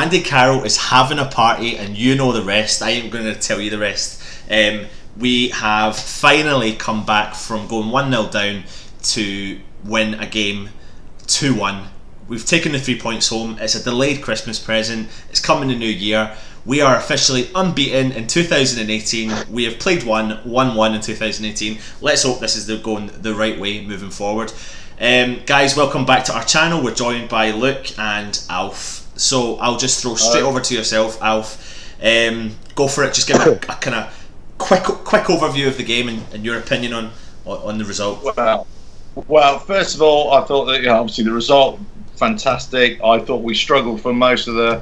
Andy Carroll is having a party, and you know the rest. I ain't going to tell you the rest. We have finally come back from going 1-0 down to win a game 2-1. We've taken the 3 points home. It's a delayed Christmas present. It's coming the new year. We are officially unbeaten in 2018. We have played 1-1 in 2018. Let's hope this is going the right way moving forward. Guys, welcome back to our channel. We're joined by Luke and Alf. So I'll just throw straight over to yourself, Alf. Go for it. Just give a kind of quick overview of the game and your opinion on the result. Well, first of all, I thought that obviously the result fantastic. I thought we struggled for most of the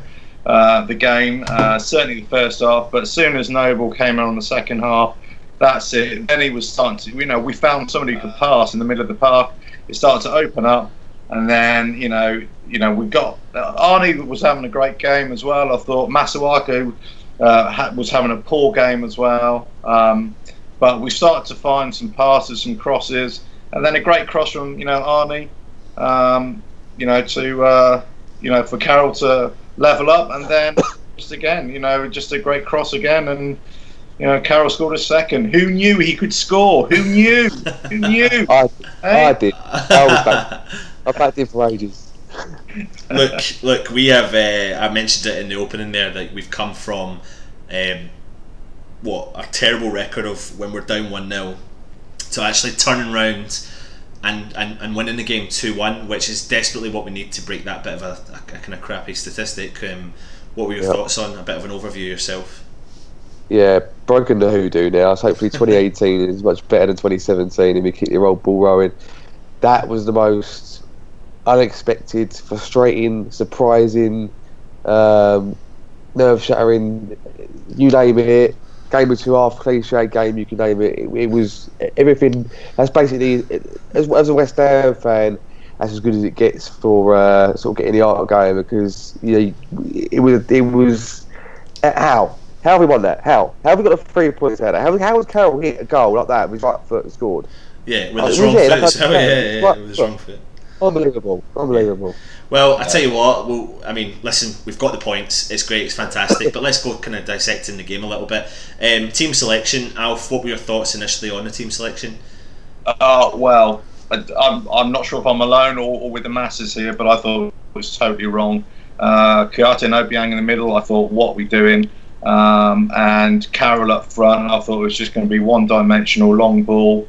game, certainly the first half. But as soon as Noble came on the second half, that's it. Then he was starting to, we found somebody who could pass in the middle of the park. It started to open up, and then we got Arnie was having a great game as well. I thought Masuaku was having a poor game as well. But we started to find some passes, some crosses, and then a great cross from Arnie. For Carroll to level up, and then just again, just a great cross again, and Carroll scored a second. Who knew he could score? Who knew? Who knew? I did. I backed him for ages. Look, we have. I mentioned it in the opening there that we've come from a terrible record of when we're down 1-0 to actually turning round and winning the game 2-1, which is desperately what we need to break that bit of a kind of crappy statistic. What were your thoughts on a bit of an overview yourself? Yeah, broken the hoodoo now. So hopefully 2018 is much better than 2017 and we keep the old ball rolling. That was the most unexpected, frustrating, surprising, nerve-shattering, you name it. Game of 2 half, cliche game, you can name it. It was everything. That's basically, as a West Ham fan, that's as good as it gets for sort of getting the art going, because it was how have we won that? How have we got the 3 points out of that? How has Carroll hit a goal like that with his right foot and scored? Yeah, with his wrong foot. With his wrong foot. Unbelievable. Well, I tell you what. Well, I mean, listen, we've got the points. It's great. It's fantastic. But let's go kind of dissecting the game a little bit. Team selection, Alf. What were your thoughts initially on the team selection? Well, I'm not sure if I'm alone or with the masses here, but I thought it was totally wrong. Kouyaté and Obiang in the middle. I thought, what are we doing? And Carroll up front. I thought it was just going to be one-dimensional long ball.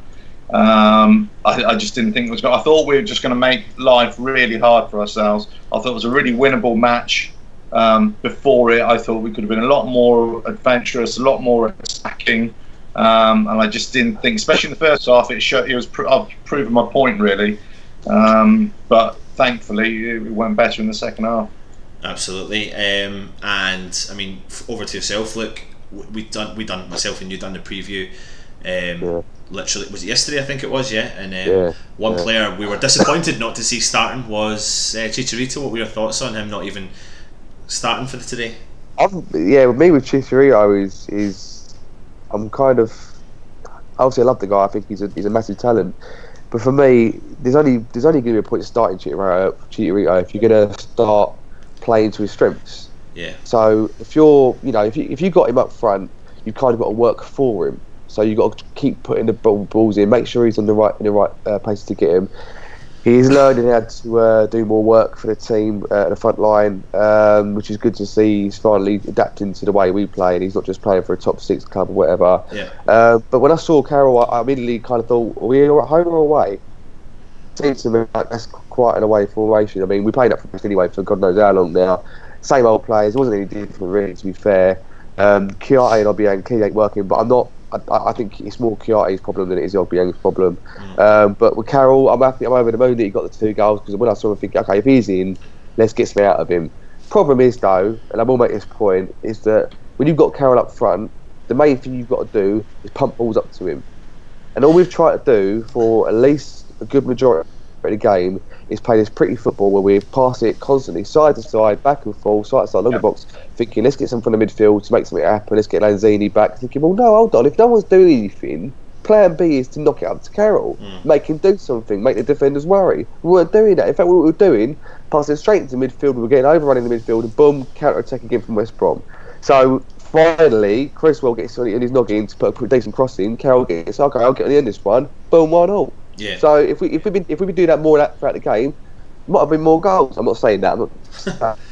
I just didn't think it was. I thought we were just going to make life really hard for ourselves. I thought it was a really winnable match. Before it, I thought we could have been a lot more adventurous, a lot more attacking, and I just didn't think, especially in the first half, I've proven my point really. But thankfully, it went better in the second half. Absolutely, and I mean, over to yourself. Look, we done myself and you done the preview. Literally, was it yesterday? I think it was. And one player we were disappointed not to see starting was Chicharito. What were your thoughts on him not even starting for today? With me with Chicharito I'm kind of, obviously I love the guy. I think he's a massive talent. But for me, there's only going to be a point of starting Chicharito if you're going to start playing to his strengths. Yeah. So if if you got him up front, you've kind of got to work for him. So you've got to keep putting the balls in, make sure he's in the right place to get him. He's learning how to do more work for the team at the front line, which is good to see. He's finally adapting to the way we play, and he's not just playing for a top 6 club or whatever. Yeah. But when I saw Carroll, I immediately kind of thought, are we at home or away? It seems to me like that's quite an away formation. I mean, we played up for anyway for God knows how long now. Same old players. It wasn't any different really, to be fair. Kouyaté and Obiang clearly ain't working, but I think it's more Kouyaté's problem than it is Obiang's problem. But with Carroll, I'm over the moon that he got the 2 goals, because when I saw him, I think, okay, if he's in, let's get something out of him. Problem is though, and I will make this point, is that when you've got Carroll up front, the main thing you've got to do is pump balls up to him. And all we've tried to do for at least a good majority of the game is play this pretty football where we pass it constantly, side to side, back and forth, side to side, along the box, thinking let's get some from the midfield to make something happen, let's get Lanzini back, thinking, well no, hold on, if no one's doing anything, plan B is to knock it up to Carroll, make him do something, make the defenders worry. We weren't doing that. In fact, what we were doing, passing straight into midfield, we were getting overrunning the midfield, and boom, counter-attack again from West Brom. So finally, Criswell gets on his noggin to put a decent cross in. Carroll gets, okay, I'll get on the end of this one. Boom, 1-1. Yeah. So if we've been doing that more throughout the game, might have been more goals. I'm not saying that.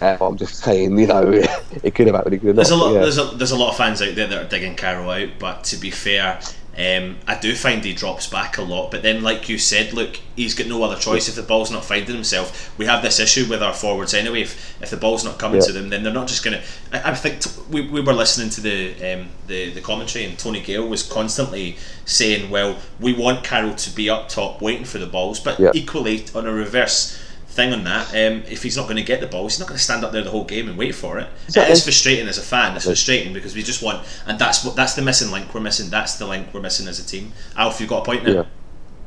I'm just saying, you know, it could have happened. It could have not. There's a lot of fans out there that are digging Carroll out, but to be fair, I do find he drops back a lot. But then, like you said, look, he's got no other choice if the ball's not finding himself. We have this issue with our forwards anyway. If the ball's not coming to them, then they're not just going to. I think we were listening to the commentary, and Tony Gale was constantly saying, well, we want Carroll to be up top waiting for the balls, but equally on a reverse thing on that, if he's not going to get the ball, he's not going to stand up there the whole game and wait for it. It is frustrating as a fan. It's frustrating because we just want, and that's the missing link we're missing. That's the link we're missing as a team. Alf, you've got a point now.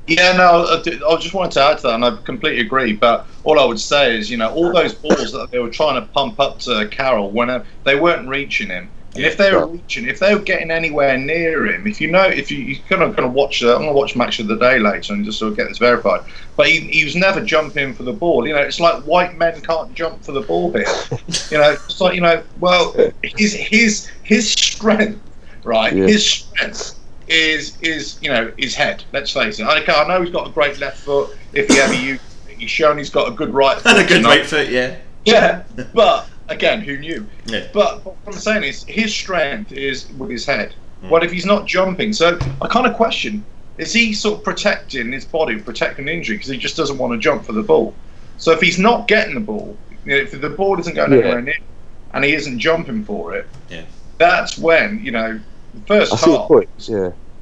Yeah, no, I just wanted to add to that, and I completely agree. But all I would say is, you know, all those balls that they were trying to pump up to Carroll, when they weren't reaching him. And if they were reaching, if they were getting anywhere near him, if you kind of watch, I'm going to watch Match of the Day later and just sort of get this verified. But he was never jumping for the ball. You know, it's like white men can't jump for the ball here. You know, it's like, you know, well, his strength, right? Yeah. His strength is you know, his head. Let's face it. I know he's got a great left foot. If he ever used it, he's shown he's got a good right foot. And a good right foot, yeah. Yeah, but. Again, who knew? Yeah. But what I'm saying is his strength is with his head. What if he's not jumping? So I kind of question, is he sort of protecting his body, protecting the injury because he just doesn't want to jump for the ball? So if he's not getting the ball, you know, if the ball isn't going anywhere near and he isn't jumping for it, that's when, you know, the first half,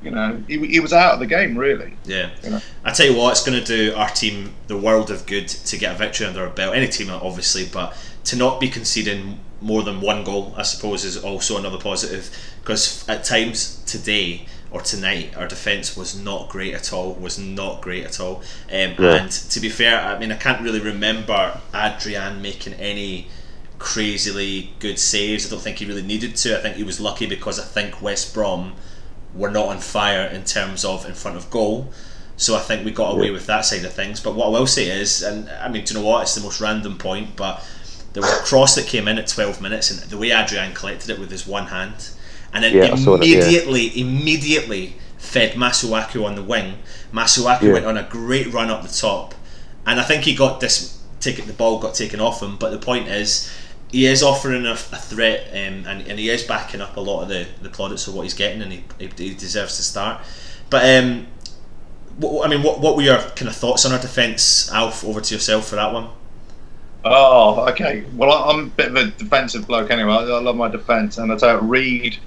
you know, he was out of the game, really. Yeah. You know? I tell you what, it's going to do our team the world of good to get a victory under our belt. Any team, obviously, but to not be conceding more than one goal, I suppose, is also another positive. Because at times today or tonight, our defence was not great at all. And to be fair, I mean, I can't really remember Adrian making any crazily good saves. I don't think he really needed to. I think he was lucky because I think West Brom were not on fire in terms of in front of goal. So I think we got away with that side of things. But what I will say is, and I mean, do you know what? It's the most random point, but there was a cross that came in at 12 minutes, and the way Adrian collected it with his one hand, and then immediately fed Masuaku on the wing. Masuaku went on a great run up the top, and I think he got the ball got taken off him. But the point is, he is offering a threat, and he is backing up a lot of the plaudits of what he's getting, and he deserves to start. But what were your kind of thoughts on our defence, Alf? Over to yourself for that one. Oh, okay. Well, I'm a bit of a defensive bloke anyway. I love my defence, and I tell you, Reed,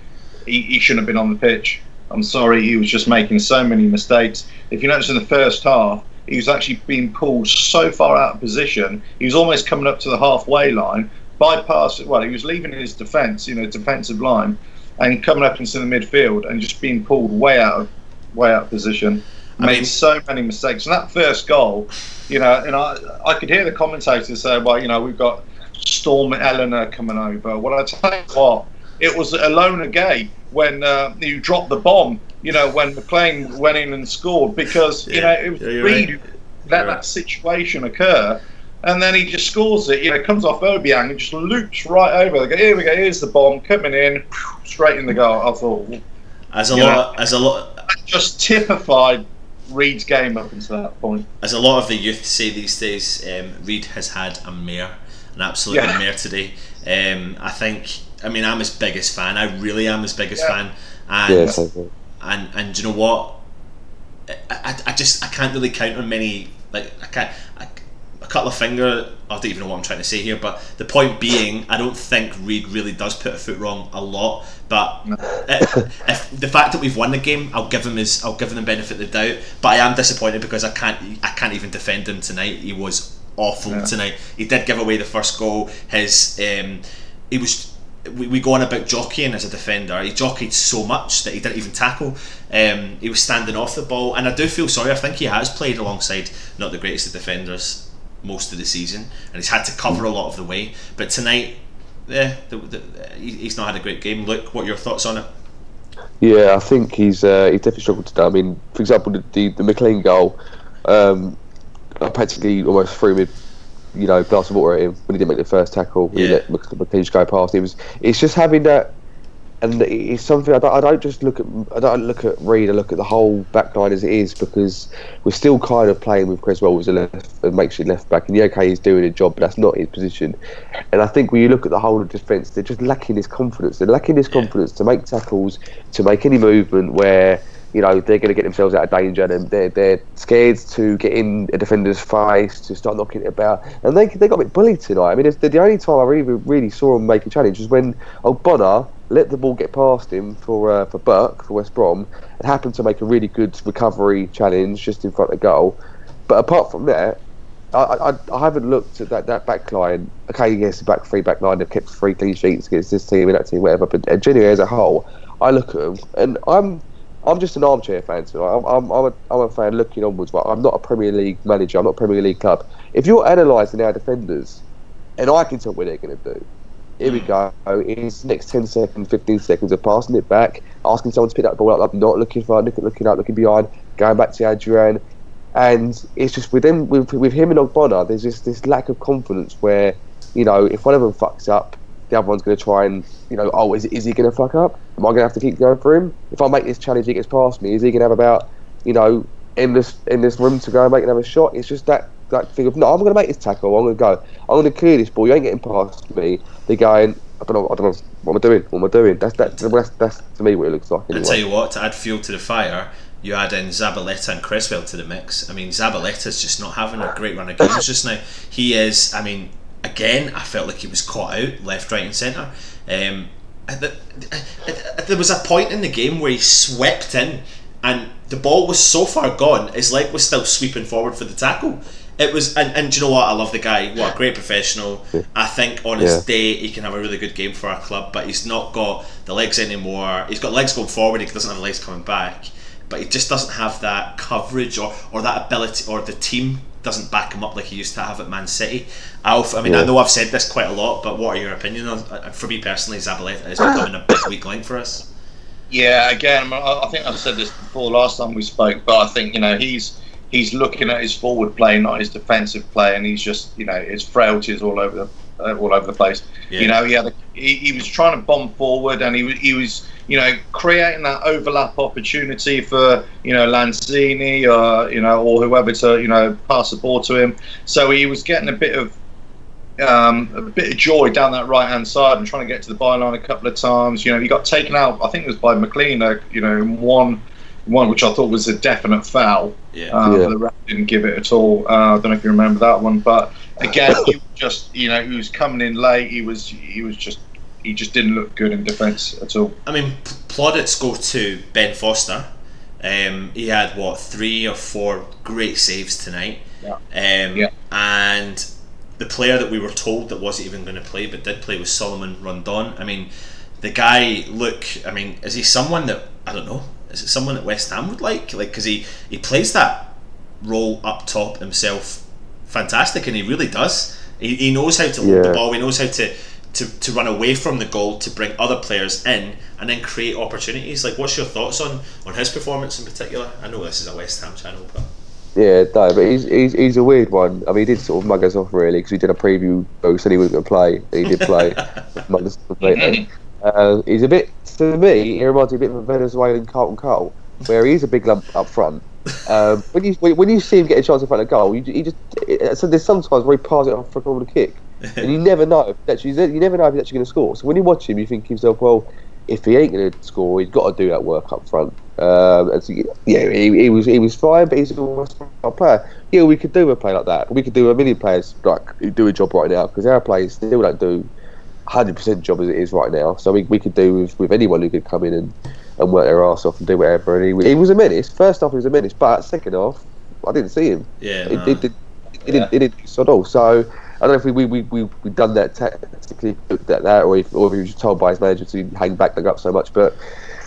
he shouldn't have been on the pitch. I'm sorry, he was just making so many mistakes. If you notice in the first half, he was actually being pulled so far out of position. He was almost coming up to the halfway line, he was leaving his defence, you know, defensive line, and coming up into the midfield and just being pulled way out of position. Made so many mistakes. And that first goal, you know, and I could hear the commentators say, well, you know, we've got Storm Eleanor coming over. Well, I tell you what, it was Alona Gay when you dropped the bomb, you know, when McLean went in and scored, because, you know, it was Reed who let that situation occur. And then he just scores it, you know, comes off Obiang and just loops right over. They go, here we go, here's the bomb coming in, straight in the goal. I thought, as a lot, just typified Reed's game up until that point. As a lot of the youth say these days, Reed has had a mare, an absolute mare today. I'm his biggest fan. I really am his biggest fan. And do you know what? I can't really count on many. A couple of finger. I don't even know what I'm trying to say here. But the point being, I don't think Reed really does put a foot wrong a lot. But if the fact that we've won the game, I'll give him the benefit of the doubt. But I am disappointed because I can't even defend him tonight. He was awful tonight. He did give away the first goal. We go on about jockeying as a defender. He jockeyed so much that he didn't even tackle. He was standing off the ball, and I do feel sorry. I think he has played alongside not the greatest of defenders most of the season, and he's had to cover a lot of the way. But tonight, he's not had a great game. Luke, what are your thoughts on it? Yeah, I think he's definitely struggled today. I mean, for example, the McLean goal, I practically almost threw me, glass of water at him when he didn't make the first tackle. When he let McLean go past. It's just having that. And it's something I don't just look at. I don't look at Reed. I look at the whole back line as it is, because we're still kind of playing with Creswell as a makeshift left back, and he's doing a job, but that's not his position. And I think when you look at the whole of defence, they're just lacking this confidence. They're lacking this confidence to make tackles, to make any movement where they're going to get themselves out of danger. And they're scared to get in a defender's face, to start knocking it about. And they got a bit bullied tonight. I mean, the only time I really saw them make a challenge was when Bonner let the ball get past him for Burke, for West Brom, and happened to make a really good recovery challenge just in front of goal. But apart from that, I haven't looked at that back line. Okay, yes, the back line, they've kept 3 clean sheets against this team and that team, whatever. But genuinely as a whole, I look at them, and I'm just an armchair fan. So I'm a fan looking onwards. But I'm not a Premier League manager. I'm not a Premier League club. If you're analysing our defenders, and I can tell what they're going to do. Here we go. It's next 10 seconds, 15 seconds of passing it back, asking someone to pick that ball up, not looking far, looking up, looking behind, going back to Adrian. And it's just with him and Ogbonna, there's just this lack of confidence where, if one of them fucks up, the other one's going to try and, is he going to fuck up? Am I going to have to keep going for him? If I make this challenge, he gets past me, is he going to have about, endless room to go and make another shot? It's just that thing of, no, I'm going to make this tackle, I'm going to go, I'm going to clear this ball, you ain't getting past me. They're going, I don't know what am I doing. That's to me what it looks like anyway. I tell you what, to add fuel to the fire, you add in Zabaleta and Creswell to the mix. I mean, Zabaleta's just not having a great run of games just now. He is, I mean, again, I felt like he was caught out left, right and centre. There was a point in the game where he swept in and the ball was so far gone, his leg was still sweeping forward for the tackle. It was, and do you know what? I love the guy. What a great professional. I think on his day he can have a really good game for our club, but he's not got the legs anymore. He's got legs going forward, he doesn't have the legs coming back, but he just doesn't have that coverage or that ability, or the team doesn't back him up like he used to have at Man City. Alf, I know I've said this quite a lot, but what are your opinions on? For me personally, Zabaleta is becoming a big weak link for us. Yeah, again, I think I've said this before last time we spoke, but I think he's looking at his forward play, not his defensive play, and he's just his frailties all over the place. Yeah. He was trying to bomb forward, and he was creating that overlap opportunity for Lanzini or whoever to pass the ball to him. So he was getting a bit of joy down that right hand side and trying to get to the byline a couple of times. He got taken out, I think it was by McLean, in one which I thought was a definite foul. But the ref didn't give it at all. I don't know if you remember that one, but again, he was coming in late. He just didn't look good in defence at all. I mean, plaudits go to Ben Foster. He had 3 or 4 great saves tonight. And the player that we were told that wasn't even going to play but did play was Solomon Rondon. I mean, the guy, is he someone that, I don't know, is it someone that West Ham would like, because he plays that role up top himself fantastic, and he really does. He knows how to hold the ball, he knows how to run away from the goal, to bring other players in and then create opportunities. What's your thoughts on his performance in particular? I know this is a West Ham channel, but yeah, no, but he's a weird one. I mean, he did sort of mug us off really, because we did a preview. He said he wasn't going to play. He did play. Mug us completely. He's a bit, to me, he reminds me a bit of a Venezuelan Carlton Cole, where he's a big lump up front. When you see him get a chance in front of goal, so there's sometimes where he passes it off for a corner kick, and you never know if he's actually going to score. So when you watch him, you think to yourself, well, if he ain't going to score, he's got to do that work up front. And so, he was fine, but he's a West Ham player. Yeah, we could do a play like that. We could do a million players who do a job right now, because our players still don't do 100% job as it is right now. So we could do with anyone who could come in and work their arse off and do whatever. And he was a menace. First half he was a menace, but second half I didn't see him. He didn't sod all. So I don't know if we done that tactically, looked at that, or if he was just told by his manager to hang back the up so much. But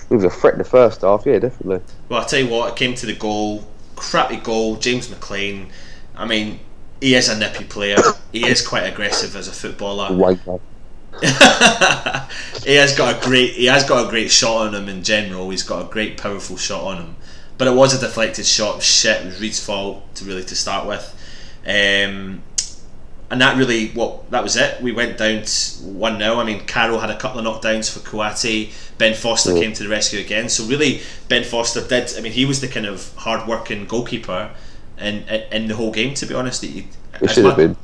it was a threat in the first half, yeah, definitely. Well, I'll tell you what, it came to the goal, crappy goal, James McLean. I mean, he is a nippy player. He is quite aggressive as a footballer. He has got a great shot on him in general. He's got a great powerful shot on him, but it was a deflected shot. Shit, it was Reed's fault to start with, and that was it. We went down 1-0. I mean, Carroll had a couple of knockdowns for Kouyaté. Ben Foster came to the rescue again. So really, Ben Foster did. I mean, he was the kind of hard-working goalkeeper in the whole game. To be honest, it should have been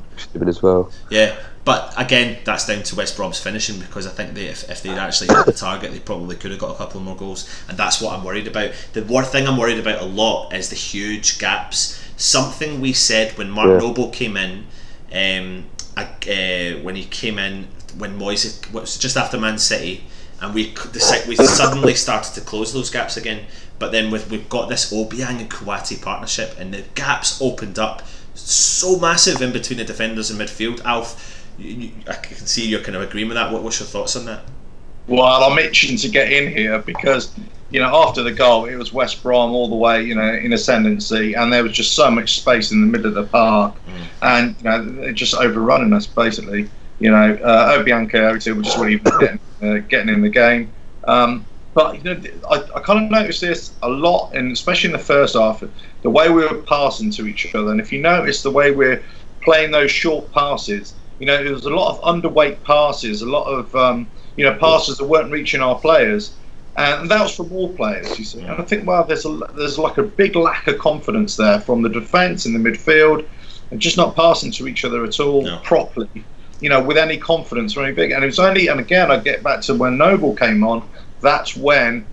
as well. Yeah. But again, that's down to West Brom's finishing, because I think if they'd actually hit the target, they probably could have got a couple more goals, and that's what I'm worried about. The one thing I'm worried about a lot is the huge gaps. Something we said when Mark Noble came in, when Moyes was just after Man City, and we suddenly started to close those gaps again. But then we've got this Obiang and Kouyaté partnership, and the gaps opened up so massive in between the defenders and midfield. Alf, I can see you're kind of agreeing with that. What's your thoughts on that? Well, I'm itching to get in here because, after the goal, it was West Brom all the way, in ascendancy, and there was just so much space in the middle of the park, and they're just overrunning us basically. Obiang Kouyaté were just really getting in the game. But I kind of noticed this a lot, and especially in the first half, the way we were passing to each other. And if you notice the way we're playing those short passes, there was a lot of underweight passes, a lot of passes that weren't reaching our players, and that was from all players. You see, and I think there's like a big lack of confidence there from the defence and the midfield, and just not passing to each other at all properly. With any confidence or any big. And it was only, and again, I get back to when Noble came on. That's when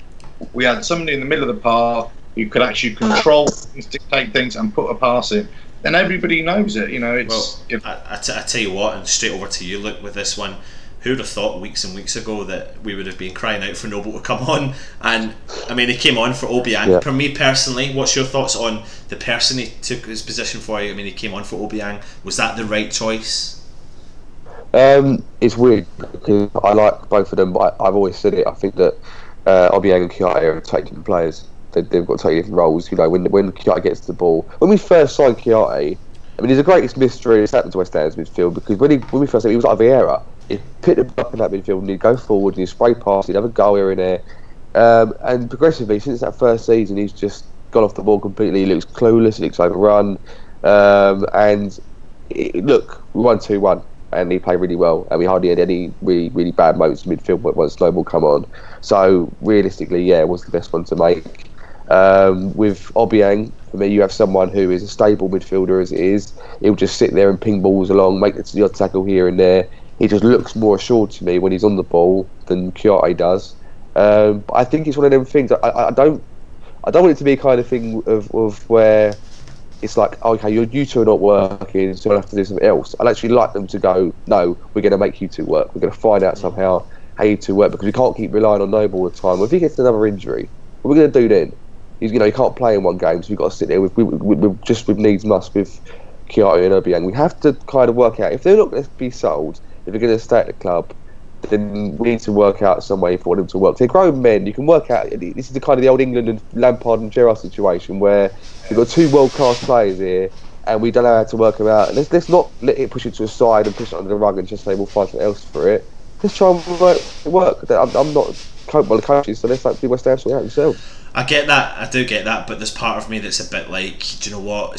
we had somebody in the middle of the park who could actually control things, dictate things, and put a pass in. And everybody knows it. I tell you what, and straight over to you, Luke, with this one. Who would have thought weeks and weeks ago that we would have been crying out for Noble to come on? And I mean, he came on for Obiang. Yeah. For me personally, what's your thoughts on the person he took his position for? I mean, he came on for Obiang. Was that the right choice? It's weird because I like both of them, but I've always said it. I think that Obiang and Kouyaté are totally different players. They've got totally different roles. When Kouyaté gets the ball, when we first signed Kouyaté, I mean, he's the greatest mystery that's happened to West Ham's midfield, because when we first signed him, he was like Vieira. He'd pick the up in that midfield and he'd go forward and he'd spray past, he'd have a goal here and there. And progressively, since that first season, he's just gone off the ball completely. He looks clueless, he looks overrun. Look, we won 2-1. And he played really well, and we hardly had any really, really bad moments in midfield once Noble come on. So realistically, it was the best one to make. With Obiang, for me, you have someone who is a stable midfielder as it is. He'll just sit there and ping balls along, make the odd tackle here and there. He just looks more assured to me when he's on the ball than Kouyaté does. But I think it's one of them things. I don't want it to be a kind of thing of where it's like, okay, you two are not working, so I have to do something else. I'd actually like them to go, no, we're going to make you two work. We're going to find out somehow how you two work, because we can't keep relying on Noble all the time. Well, if he gets another injury, what are we going to do then? He can't play in one game, so we've got to sit there with needs must with Kouyaté and Obiang. We have to kind of work out, if they're not going to be sold, if they're going to stay at the club, then we need to work out some way for them to work. They're grown men. You can work out. This is the kind of the old England and Lampard and Gerrard situation where we've got two world-class players here, and we don't know how to work them out. Let's not let it push it to a side and push it under the rug and just say we'll find something else for it. Let's try and work. I'm not the coaches, so let's be West Ham sort it out themselves. I get that. I do get that, but there's part of me that's a bit like, do you know what?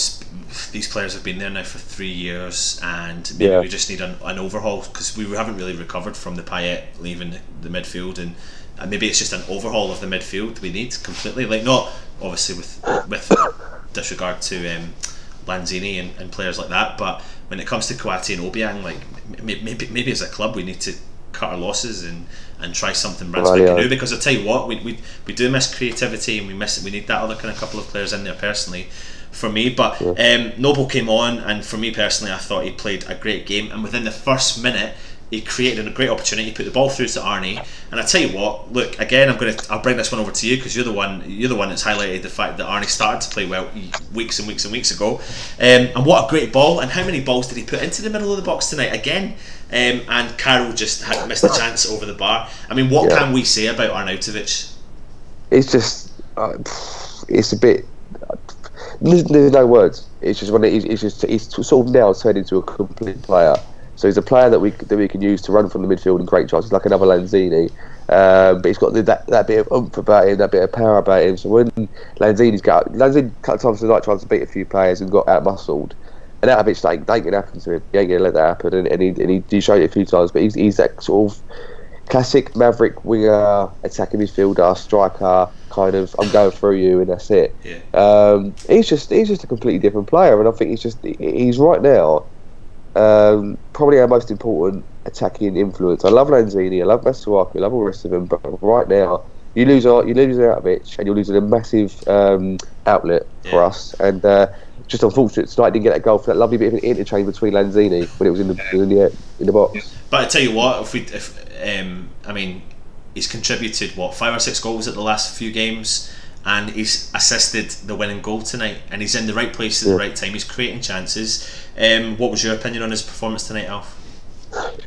These players have been there now for 3 years, and maybe we just need an overhaul, because we haven't really recovered from the Payet leaving the midfield, and maybe it's just an overhaul of the midfield we need completely. Like, not obviously with disregard to Lanzini and players like that, but when it comes to Kouyaté and Obiang, like maybe as a club we need to cut our losses and try something brand spanking new, because I tell you what, we do miss creativity, and we need that other kind of couple of players in there personally for me. But Noble came on, and for me personally, I thought he played a great game, and within the first minute he created a great opportunity. He put the ball through to Arnie, and I tell you what, look, again, I'll bring this one over to you, because you're the one that's highlighted the fact that Arnie started to play well weeks and weeks and weeks ago, and what a great ball, and how many balls did he put into the middle of the box tonight again? And Carroll just had missed a chance over the bar. I mean, what can we say about Arnautovic? It's just it's a bit, there's no words. It's just he's sort of now turned into a complete player. So he's a player that we can use to run from the midfield and create chances, like another Lanzini. But he's got that bit of oomph about him, that bit of power about him. So when Lanzini a couple of times tonight trying to beat a few players and got out muscled, and that bitch ain't gonna happen to him. He ain't gonna let that happen. And he showed it a few times, but he's that sort of classic maverick winger, attacking midfielder, striker, kind of I'm going through you and that's it. Yeah. He's just a completely different player, and I think he's right now probably our most important attacking influence. I love Lanzini, I love Masuaku, I love all the rest of them, but right now you lose Arnautovic and you're losing a massive outlet for us, and just unfortunate tonight I didn't get that goal for that lovely bit of an interchange between Lanzini when it was in the box. But I tell you what, I mean, he's contributed 5 or 6 goals at the last few games, and he's assisted the winning goal tonight, and he's in the right place at the right time. He's creating chances. What was your opinion on his performance tonight, Alf?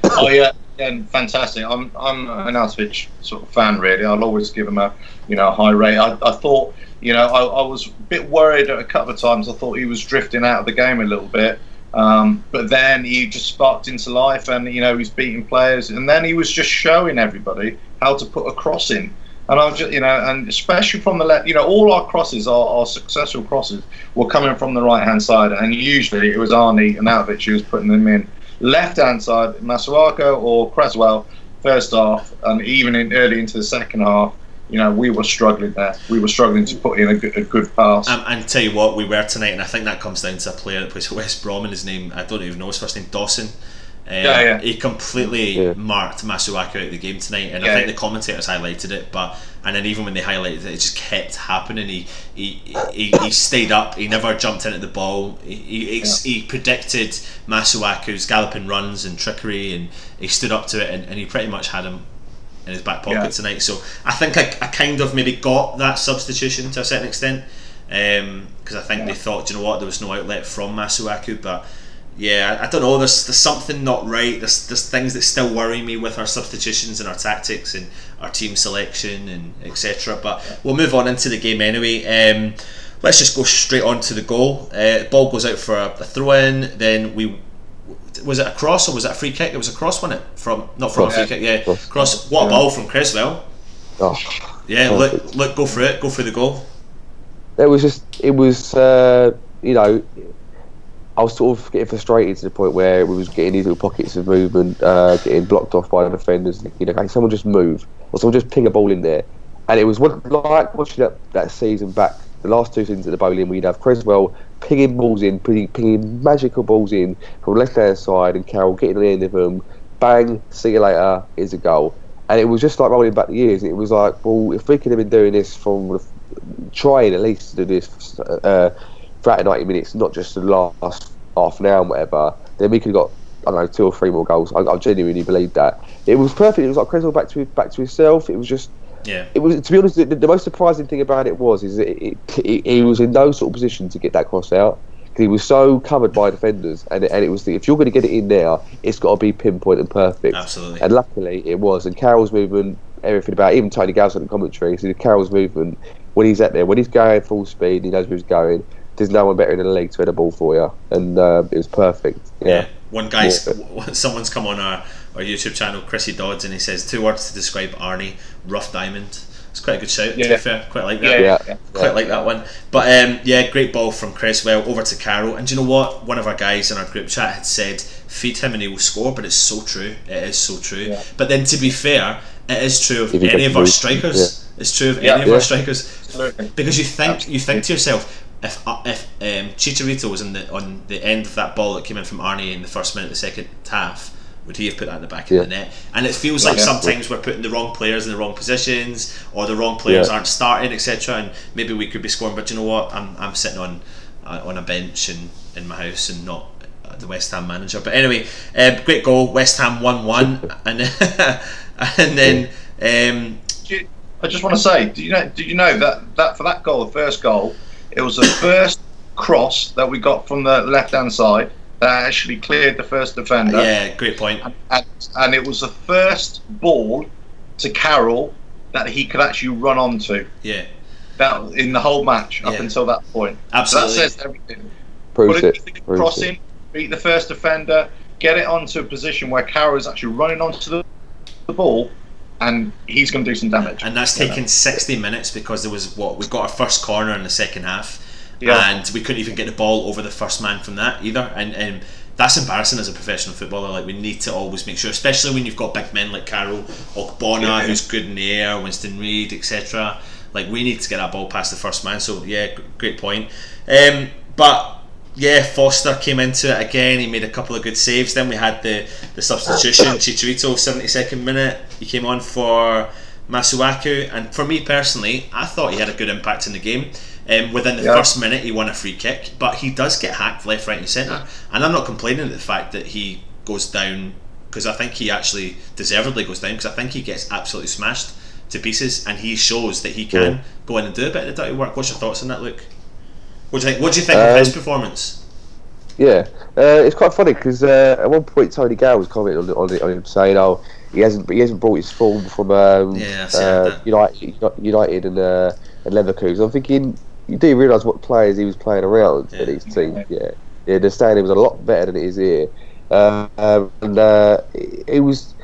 Oh yeah, fantastic. I'm an Arnautovic sort of fan, really. I'll always give him a high rate. I thought I was a bit worried at a couple of times. I thought he was drifting out of the game a little bit. But then he just sparked into life, and he's beating players, and then he was just showing everybody how to put a cross in. And I was just, and especially from the left, all our crosses, our successful crosses, were coming from the right hand side, and usually it was Arnie and Arnautovic who was putting them in. Left hand side, Masuaku or Creswell, first half, and even early into the second half, we were struggling there. We were struggling to put in a good pass. And tell you what, we were tonight, and I think that comes down to a player that plays for West Brom, and his name, I don't even know his first name, Dawson. He completely marked Masuaku out of the game tonight, and I think the commentators highlighted it, and then even when they highlighted it just kept happening. He stayed up, he never jumped into the ball, he predicted Masuaku's galloping runs and trickery, and he stood up to it, and he pretty much had him in his back pocket tonight. So I think I kind of maybe got that substitution to a certain extent, because I think they thought, you know what, there was no outlet from Masuaku. But yeah, I don't know, there's something not right. There's things that still worry me with our substitutions and our tactics and our team selection and etc. But we'll move on into the game anyway. Let's just go straight on to the goal. Ball goes out for a throw-in, then was it a cross or was it a free kick? It was a cross, wasn't it? A free kick, cross. What a ball from Creswell. Look, go for it, go for the goal. I was sort of getting frustrated to the point where we was getting these little pockets of movement, getting blocked off by the defenders. Can someone just move, or someone just ping a ball in there? And it was like watching that season back, the last 2 seasons at the Bowling, we'd have Creswell pinging balls in, pinging magical balls in from the left hand side, and Carroll getting on the end of them, bang, see you later, here's a goal. And it was just like rolling back the years. And it was like, well, if we could have been doing this trying at least to do this throughout 90 minutes, not just the last half an hour and whatever, then we could have got, I don't know, 2 or 3 more goals. I genuinely believe that. It was perfect. It was like Creswell back to himself. It was just, it was, to be honest, the most surprising thing about it is that he was in no sort of position to get that cross out, because he was so covered by defenders, and it was if you're going to get it in there, it's got to be pinpoint and perfect. Absolutely. And luckily it was. And Carroll's movement, everything about it, even Tony Gow's on the commentary, so Carroll's movement, when he's out there, when he's going full speed, he knows where he's going, there's no one better in the league to hit a ball for you, and it was perfect. One guy, someone's come on our YouTube channel, Chrissy Dodds, and he says 2 words to describe Arnie: rough diamond. It's quite a good shout, to be fair. Quite like that. Quite like that one. But great ball from Creswell over to Carroll. And do you know what? One of our guys in our group chat had said, feed him and he will score. But it's so true. It is so true. But then, to be fair, it is true of any of our strikers. It's true of any of our strikers. Absolutely. Because you think to yourself, if Chicharito was on the end of that ball that came in from Arnie in the first minute of the second half, would he have put that in the back of the net? And it feels like sometimes we're putting the wrong players in the wrong positions, or the wrong players aren't starting, etc. And maybe we could be scoring, but you know what? I'm sitting on a bench in my house and not the West Ham manager. But anyway, great goal. West Ham 1-1, and then. I just want to say, did you know that for that goal, the first goal, it was the first cross that we got from the left hand side that actually cleared the first defender. Yeah, great point. And it was the first ball to Carroll that he could actually run onto. Yeah. That in the whole match up until that point. Absolutely. So that says everything. Crossing, beat the first defender, get it onto a position where Carroll is actually running onto the ball, and he's going to do some damage. And that's taken 60 minutes because there was we got our first corner in the second half, and we couldn't even get the ball over the first man from that either. And that's embarrassing as a professional footballer. Like, we need to always make sure, especially when you've got big men like Carroll, Ogbonna, who's good in the air, Winston Reid, etc. Like, we need to get that ball past the first man. So yeah, great point. But yeah, Foster came into it again. He made a couple of good saves. Then we had the substitution, Chicharito, 72nd minute. He came on for Masuaku, and for me personally, I thought he had a good impact in the game. Within the first minute, he won a free kick, but he does get hacked left, right, and centre. And I'm not complaining at the fact that he goes down, because I think he actually deservedly goes down, because I think he gets absolutely smashed to pieces, and he shows that he can go in and do a bit of the dirty work. What's your thoughts on that, Luke? What do you think of his performance? Yeah, it's quite funny because at one point Tony Gale was commenting on him saying, "Oh, he hasn't brought his form from United and Leverkusen." I'm thinking, you do realise what players he was playing around in his team. Yeah, the standing was a lot better than it is here, it was.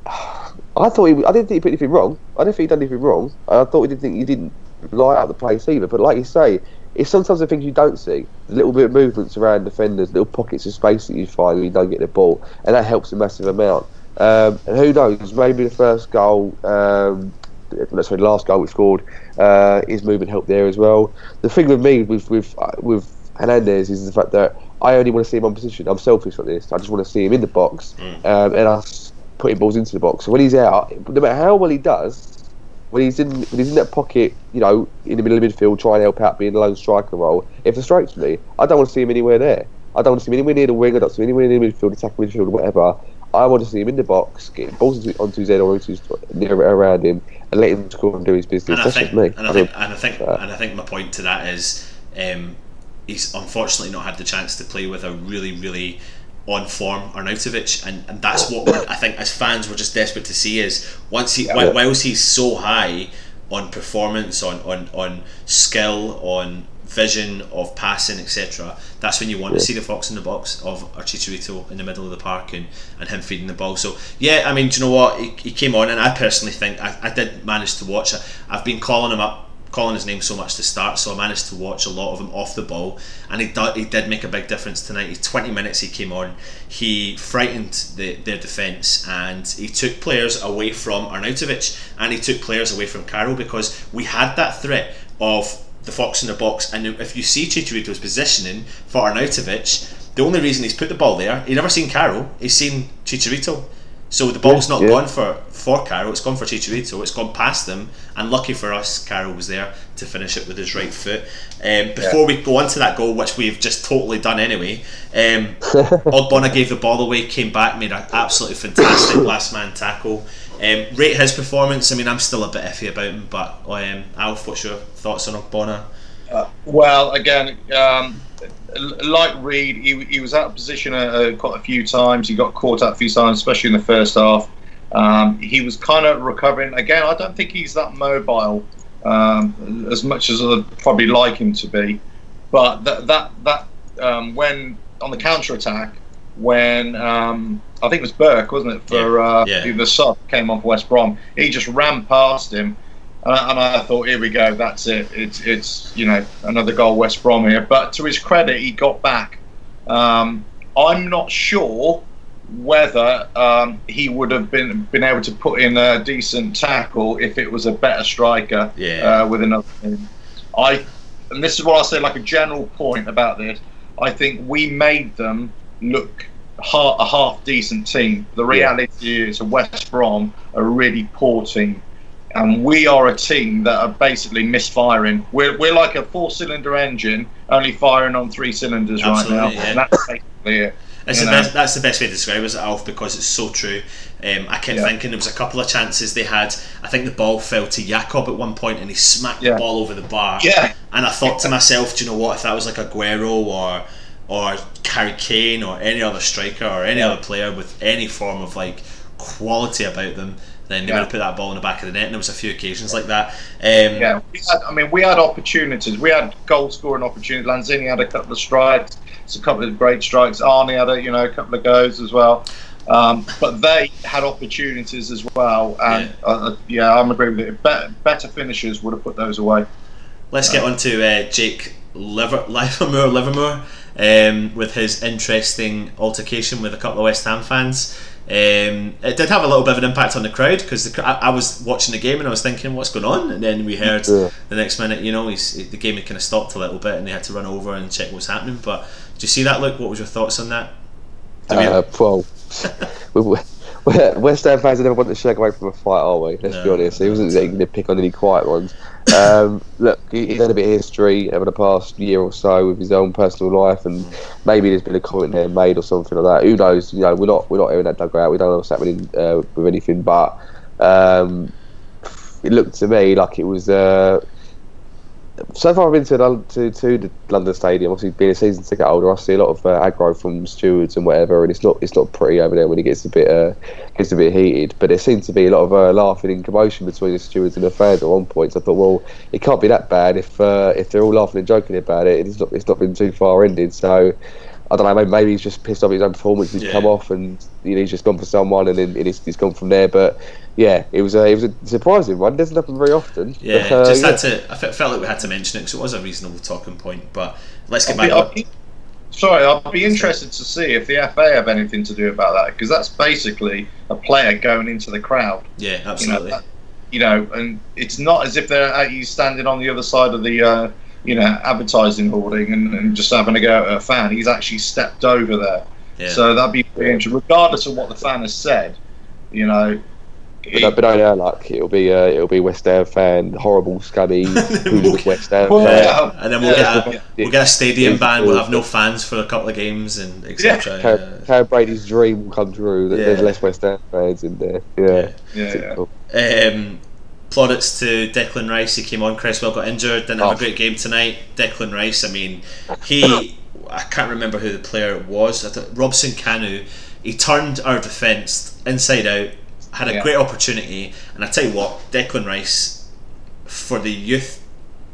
I didn't think he put anything wrong. I didn't think he'd done anything wrong. I thought he didn't light up the place either. But like you say, it's sometimes the things you don't see, the little bit of movements around defenders, little pockets of space that you find when you don't get the ball, and that helps a massive amount. And who knows, maybe the first goal, the last goal we scored, his movement helped there as well. The thing with me with Hernandez is the fact that I only want to see him on position. I'm selfish on this. I just want to see him in the box, and us putting balls into the box. So when he's out, no matter how well he does, when he's in that pocket, in the middle of the midfield, trying to help out, being a lone striker role, it frustrates me. I don't want to see him anywhere there. I don't want to see him anywhere near the wing. I don't want to see him anywhere near the midfield, attacking midfield, or whatever. I want to see him in the box, getting balls onto his head or around him, and let him score and do his business. That's just me. I think my point to that is, he's unfortunately not had the chance to play with a really, really on form Arnautovic, and that's what I think as fans we're just desperate to see is whilst he's so high on performance, on skill, on vision of passing, etc. That's when you want to see the fox in the box of Chicharito in the middle of the park and him feeding the ball. So yeah, I mean, do you know what, he came on, and I personally think I did manage to watch. I've been calling his name so much to start, so I managed to watch a lot of him off the ball, and he did make a big difference tonight. 20 minutes he came on, he frightened their defence, and he took players away from Arnautovic, and he took players away from Carroll, because we had that threat of the fox in the box. And if you see Chicharito's positioning for Arnautovic, the only reason he's put the ball there, he's never seen Carroll, he's seen Chicharito. So the ball's not gone for Carroll, it's gone for Chicharito, it's gone past them, and lucky for us, Carroll was there to finish it with his right foot. Before we go on to that goal, which we've just totally done anyway, Ogbonna gave the ball away, came back, made an absolutely fantastic last man tackle. Rate his performance. I mean, I'm still a bit iffy about him, but Alf, what's your thoughts on Ogbonna? Well, again, like Reid, he was out of position quite a few times. He got caught out a few times, especially in the first half. He was kind of recovering. Again, I don't think he's that mobile as much as I'd probably like him to be. But that when on the counter attack, when I think it was Burke, wasn't it, for the sub came off West Brom, he just ran past him. And I thought, here we go, that's it. It's another goal West Brom here. But to his credit, he got back. I'm not sure whether he would have been able to put in a decent tackle if it was a better striker with another team. And this is what I say, like a general point about this. I think we made them look a half decent team. The reality is, West Brom are a really poor team. And we are a team that are basically misfiring. We're like a 4-cylinder engine, only firing on 3 cylinders right now. Yeah. And that's basically it. That's the best way to describe it, Alf, because it's so true. I kept thinking there was a couple of chances they had. I think the ball fell to Jakob at one point, and he smacked the ball over the bar. Yeah. And I thought to myself, do you know what? If that was like Aguero or Harry Kane or any other striker or any other player with any form of like quality about them, then they would have put that ball in the back of the net, and there was a few occasions like that. We had opportunities. We had goal scoring opportunities. Lanzini had a couple of strikes. It's a couple of great strikes. Arnie had a couple of goes as well. But they had opportunities as well, and I'm agreeing with it. Better finishers would have put those away. Let's get on to Jake Livermore with his interesting altercation with a couple of West Ham fans. It did have a little bit of an impact on the crowd, because I was watching the game and I was thinking, what's going on? And then we heard the next minute, the game had kind of stopped a little bit and they had to run over and check what was happening. But did you see that, Luke? What was your thoughts on that? Well, West Ham fans never want to shake away from a fight, are we? Let's be honest. He wasn't going to pick on any quiet ones. Look, he's had a bit of history over the past year or so with his own personal life, and maybe there's been a comment there made or something like that. Who knows? We're not airing that dugout. We don't know what's happening with anything, but it looked to me like it was. So far, I've been to the London Stadium. Obviously, being a season ticket holder, I see a lot of aggro from stewards and whatever, and it's not pretty over there when it gets a bit heated. But there seems to be a lot of laughing and commotion between the stewards and the fans at one point. So I thought, well, it can't be that bad if they're all laughing and joking about it. It's not been too far ended. So I don't know. Maybe he's just pissed off his own performance. He's come off and he's just gone for someone, and then he's gone from there. But yeah, it was a surprising one. It doesn't happen very often. Yeah, I felt like we had to mention it because it was a reasonable talking point. But let's get back. I'll be interested to see if the FA have anything to do about that, because that's basically a player going into the crowd. Yeah, absolutely. And it's not as if he's standing on the other side of the advertising hoarding and just having a go at a fan. He's actually stepped over there. Yeah. So that'd be interesting, regardless of what the fan has said. But on our luck, it'll be West Ham fan, horrible, scummy, hooligan West Ham fan. And then we'll get a stadium ban. We'll have no fans for a couple of games and etc. Karen Brady's dream will come true. That there's less West Ham fans in there. Plaudits to Declan Rice. He came on. Cresswell got injured. Didn't have a great game tonight. Declan Rice. I mean, I can't remember who the player was. Robson Kanu. He turned our defence inside out. Had a great opportunity, and I tell you what, Declan Rice, for the youth,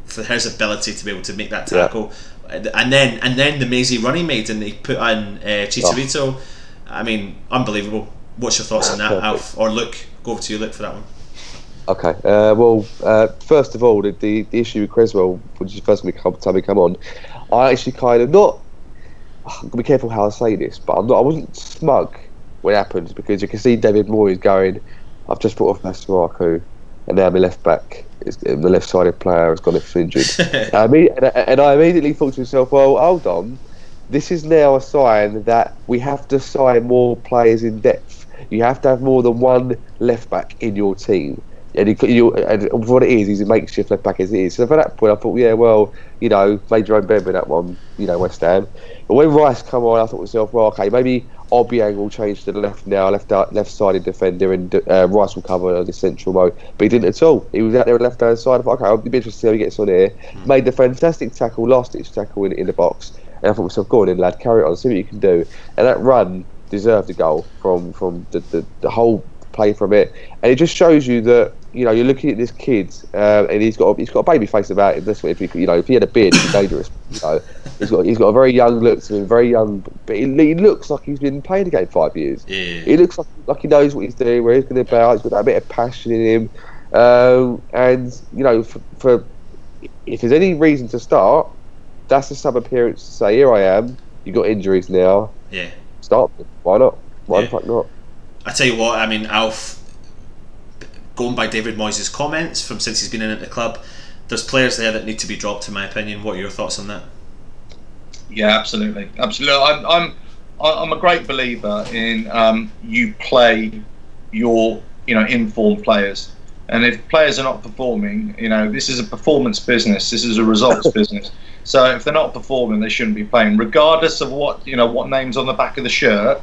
for his ability to be able to make that tackle, and then the mazy run he made, and he put on Chicharito. I mean, unbelievable. What's your thoughts on that, Alf? Or Luke? Go over to you, Luke, for that one. Okay. First of all, the issue with Cresswell, which is the first time he come on, I actually kind of not. I'm gonna be careful how I say this, but I wasn't smug when it happened, because you can see David Moyes going, I've just brought off Masuaku, and now my left back, the left-sided player has gone injured. and I immediately thought to myself, well, hold on, this is now a sign that we have to sign more players in depth. You have to have more than one left back in your team. And what it is, he's a makeshift left back as it is. So at that point, I thought, made your own bed with that one, West Ham. But when Rice come on, I thought to myself, well, okay, maybe Obiang will change to the left now, left-sided defender, and Rice will cover the central mode. But he didn't at all. He was out there on the left-hand side. I thought, okay, I'll be interested to see how he gets on here. Made the fantastic tackle, last-ditch tackle in the box. And I thought to myself, go on in, lad, carry it on, see what you can do. And that run deserved a goal from the whole play from it. And it just shows you that, you're looking at this kid, and he's got a baby face about him. That's what if he had a beard, he'd be dangerous. He's got a very young look to him, very young, but he looks like he's been playing the game 5 years. Yeah. He looks like he knows what he's doing, where he's going to bow. He's got that bit of passion in him, and for if there's any reason to start, that's a sub appearance to say, here I am. You got injuries now. Yeah. Start. Why not? Why the fuck not? I tell you what, I mean, Alf, going by David Moyes' comments from since he's been in at the club, there's players there that need to be dropped, in my opinion. What are your thoughts on that? Yeah, absolutely. I'm a great believer in you play your informed players, and if players are not performing, this is a performance business. This is a results business. So if they're not performing, they shouldn't be playing, regardless of what name's on the back of the shirt.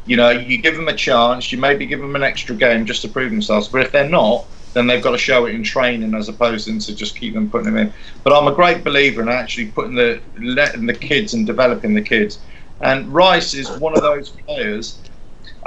You give them a chance, you maybe give them an extra game just to prove themselves. But if they're not, then they've got to show it in training as opposed to just keep them putting them in. But I'm a great believer in actually letting the kids and developing the kids. And Rice is one of those players.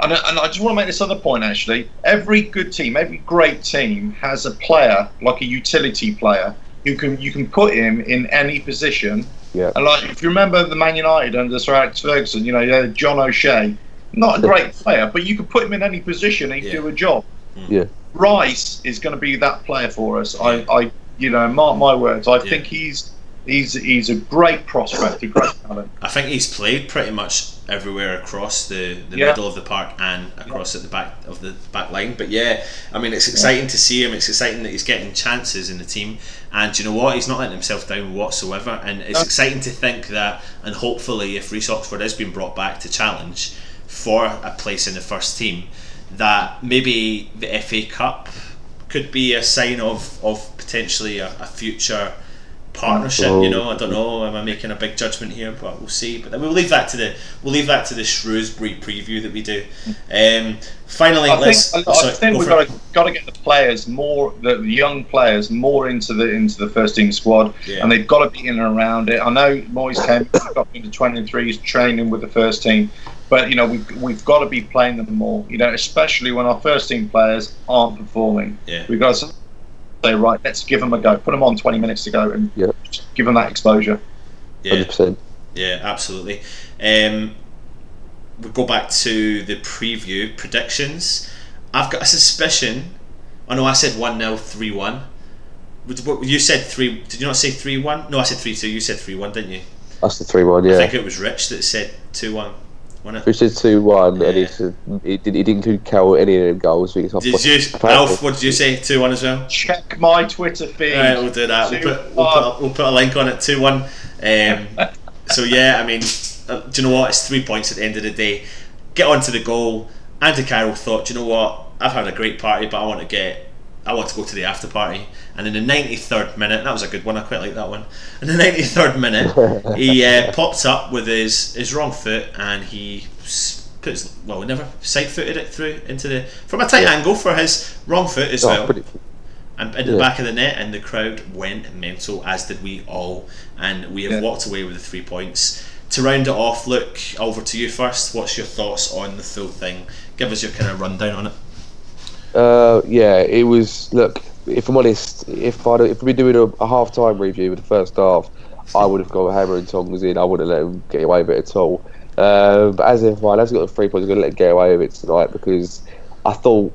And I just want to make this other point, actually. Every good team, every great team has a player, like a utility player, you can put him in any position Yeah. And like, if you remember the Man United under Sir Alex Ferguson, you had John O'Shea, not a great player, but you could put him in any position and he'd do a job. Yeah. Rice is going to be that player for us. I mark my words. I think he's a great prospect, a great talent. I think he's played pretty much everywhere across the middle of the park and across at the back of the back line. But yeah, I mean, it's exciting to see him. It's exciting that he's getting chances in the team, and you know what, he's not letting himself down whatsoever. And it's exciting to think that, and hopefully, if Reece Oxford is being brought back to challenge for a place in the first team, that maybe the FA Cup could be a sign of potentially a future partnership. I don't know, am I making a big judgment here, but we'll see. But we'll leave that to the Shrewsbury preview that we do. Finally, I think we've got to get the players more, the young players more into the first team squad, and they've got to be in and around it. I know Moyes got into 23s training with the first team, but we've got to be playing them more. Especially when our first team players aren't performing. We've got to say, right, let's give them a go. Put them on 20 minutes to go and just give them that exposure. 100%. Yeah, absolutely. We'll go back to the preview predictions. I've got a suspicion. Oh no, I said 1-0, 3-1. You said 3. Did you not say 3-1? No, I said 3-2. You said 3-1, didn't you? That's the 3-1. Yeah. I think it was Rich that said 2-1. Rich said 2-1, and he didn't include Carroll any of them goals. Alf, what did you say? 2-1 as well? Check my Twitter feed. Right, we'll do that. We'll put a link on it. 2-1. So yeah, I mean, do you know what? It's 3 points at the end of the day. Get on to the goal. Andy Carroll thought, do you know what? I've had a great party, but I want to go to the after party. And in the 93rd minute, that was a good one, I quite like that one. In the 93rd minute, he popped up with his wrong foot, and he never side-footed it through from a tight angle for his wrong foot as well. And in the back of the net, and the crowd went mental, as did we all. And we have walked away with the 3 points. To round it off, Luke, over to you first. What's your thoughts on the full thing? Give us your kind of rundown on it. It was. Look, if I'm honest, if we're doing a half-time review with the first half, I would have got hammer and tongs in. I wouldn't let them get away with it at all. But as everyone has got the 3 points, I'm going to let them get away with it tonight, because I thought,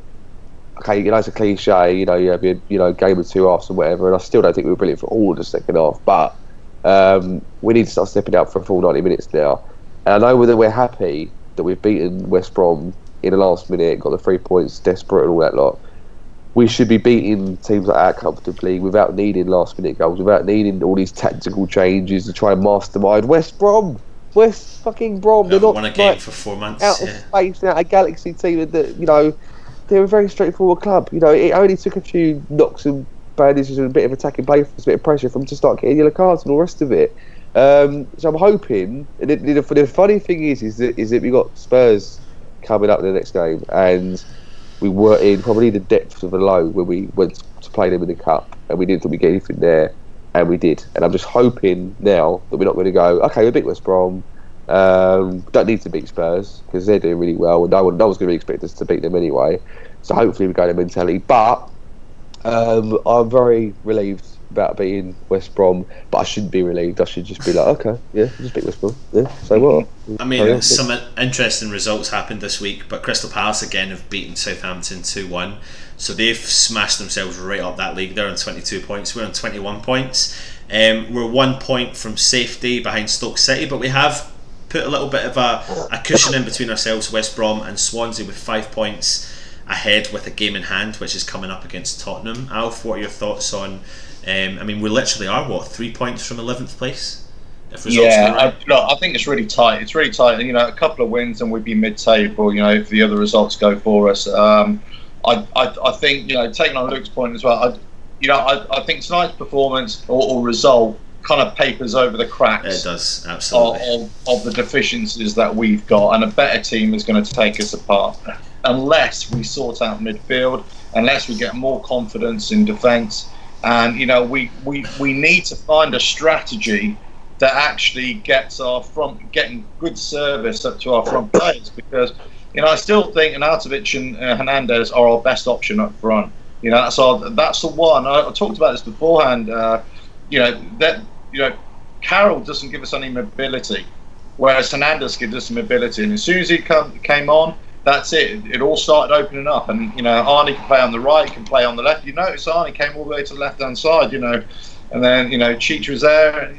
okay, it's a cliche, you have your game of two halves and whatever, and I still don't think we were brilliant for all of the second half. But we need to start stepping up for a full 90 minutes now. And I know that we're happy that we've beaten West Brom in the last minute, got the 3 points, desperate and all that lot. We should be beating teams like that comfortably without needing last minute goals, without needing all these tactical changes to try and mastermind. West fucking Brom. They're not won a game for 4 months. Out of space now, a Galaxy team that they're a very straightforward club. It only took a few knocks and bandages and a bit of attacking play, a bit of pressure from them to start getting yellow cards and all the rest of it. So I'm hoping. And the funny thing is that we got Spurs coming up in the next game, and we were in probably the depths of the low when we went to play them in the cup, and we didn't think we'd get anything there, and we did. And I'm just hoping now that we're not going to go, okay, we beat West Brom, don't need to beat Spurs because they're doing really well, and no one's going to expect us to beat them anyway. So hopefully we go to mentality. But I'm very relieved about beating West Brom, but I shouldn't be relieved. I should just be like, okay, yeah, just beat West Brom. Yeah, so what? I mean, some interesting results happened this week, but Crystal Palace again have beaten Southampton 2-1, so they've smashed themselves right up that league. They're on 22 points, we're on 21 points. We're 1 point from safety behind Stoke City, but we have put a little bit of a cushion in between ourselves, West Brom and Swansea, with 5 points ahead with a game in hand, which is coming up against Tottenham. Alf, what are your thoughts on I mean, we literally are 3 points from 11th place, if results go right? I think it's really tight. It's really tight. A couple of wins and we'd be mid-table. If the other results go for us. I think taking on Luke's point as well. I think tonight's performance or result kind of papers over the cracks. It does, absolutely. Of the deficiencies that we've got, and a better team is going to take us apart unless we sort out midfield, unless we get more confidence in defence. And we need to find a strategy that actually gets getting good service up to our front players, because I still think Arnautovic and Hernandez are our best option up front. that's the one. I talked about this beforehand. Carroll doesn't give us any mobility, whereas Hernandez gives us some mobility. And as soon as he came on, that's it. It all started opening up. And, you know, Arnie can play on the right, he can play on the left. You notice Arnie came all the way to the left-hand side, you know. And then, you know, Cheech was there.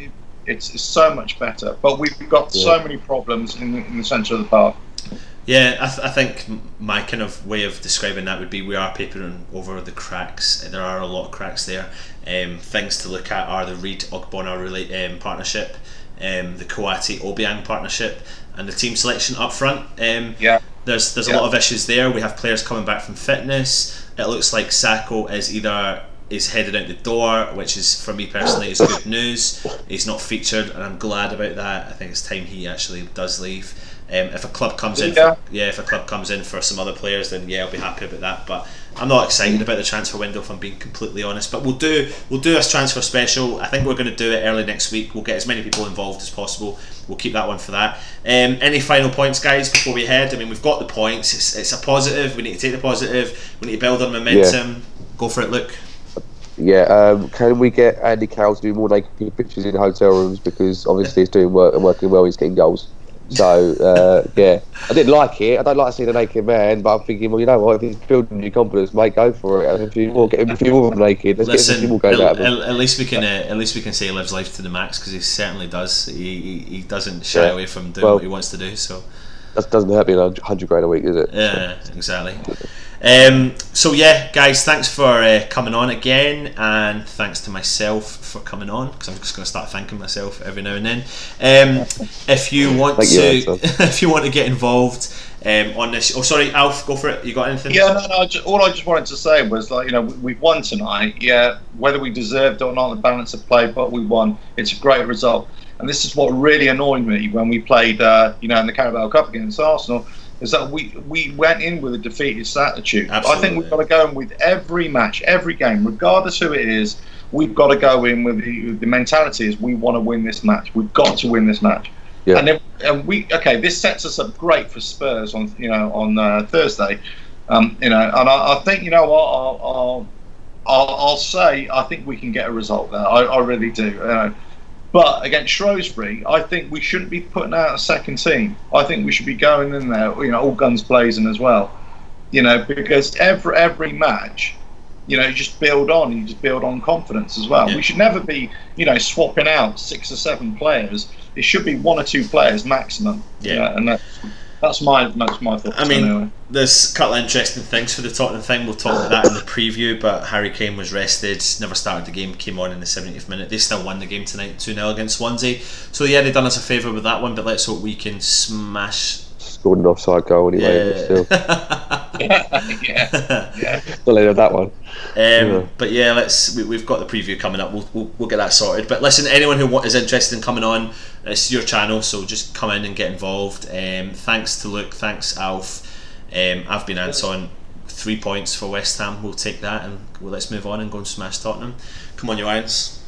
It's so much better. But we've got so many problems in the centre of the park. Yeah, I think my kind of way of describing that would be we are papering over the cracks. There are a lot of cracks there. Things to look at are the Reid Ogbonna partnership, the Kouati Obiang partnership, and the team selection up front. There's a lot of issues there. We have players coming back from fitness. It looks like Sacco is headed out the door, which is, for me personally, is good news. He's not featured, and I'm glad about that. I think it's time he actually does leave. If a club comes in, if a club comes in for some other players, then I'll be happy about that. But I'm not excited about the transfer window, if I'm being completely honest. But we'll do this transfer special. I think we're going to do it early next week. We'll get as many people involved as possible. We'll keep that one for that. Any final points, guys, before we head? I mean, we've got the points. It's a positive. We need to take the positive. We need to build on momentum. Yeah. Go for it, Luke. Yeah, can we get Andy Carroll to do more naked pictures in hotel rooms, because obviously he's doing work and working well, he's getting goals. So I didn't like it. I don't like seeing a naked man, but I'm thinking, well, you know what? If he's building your confidence, mate, go for it. If you will, get a few more naked. Let's get a few more goals out of him. At least we can say he lives life to the max, because he certainly does. He doesn't shy away from doing what he wants to do. So that doesn't hurt me $100 a week, is it? Yeah, exactly. So yeah, guys, thanks for coming on again, and thanks to myself for coming on, because I'm just going to start thanking myself every now and then. If you want if you want to get involved on this, sorry, Alf, go for it. You got anything? Yeah, no. All I just wanted to say was, like, you know, we've won tonight. Yeah, whether we deserved it or not, the balance of play, but we won. It's a great result, and this is what really annoyed me when we played, in the Carabao Cup against Arsenal. Is that we went in with a defeatist attitude. Absolutely. I think we've got to go in with every match, every game, regardless who it is. We've got to go in with the mentality is we want to win this match. We've got to win this match. Yeah. And this sets us up great for Spurs on Thursday. And I think, you know what, I'll say I think we can get a result there. I really do. But against Shrewsbury, I think we shouldn't be putting out a second team. I think we should be going in there, all guns blazing as well. Because every match, you just build on. You just build on confidence as well. Yeah. We should never be, swapping out 6 or 7 players. It should be 1 or 2 players maximum. Yeah, and that's my thoughts. I mean, anyway. There's a couple of interesting things for the Tottenham thing. We'll talk about that in the preview. But Harry Kane was rested, never started the game, came on in the 70th minute. They still won the game tonight, 2-0 against Swansea. So yeah, they've done us a favour with that one. But let's hope we can smash. Scored an offside goal anyway. Yeah. Still. yeah. Still in that one. But yeah, we've got the preview coming up. We'll get that sorted. But listen, anyone who is interested in coming on, it's your channel, so just come in and get involved. Thanks to Luke, thanks Alf. I've been Anton. 3 points for West Ham. We'll take that, and let's move on and go and smash Tottenham. Come on, you Irons.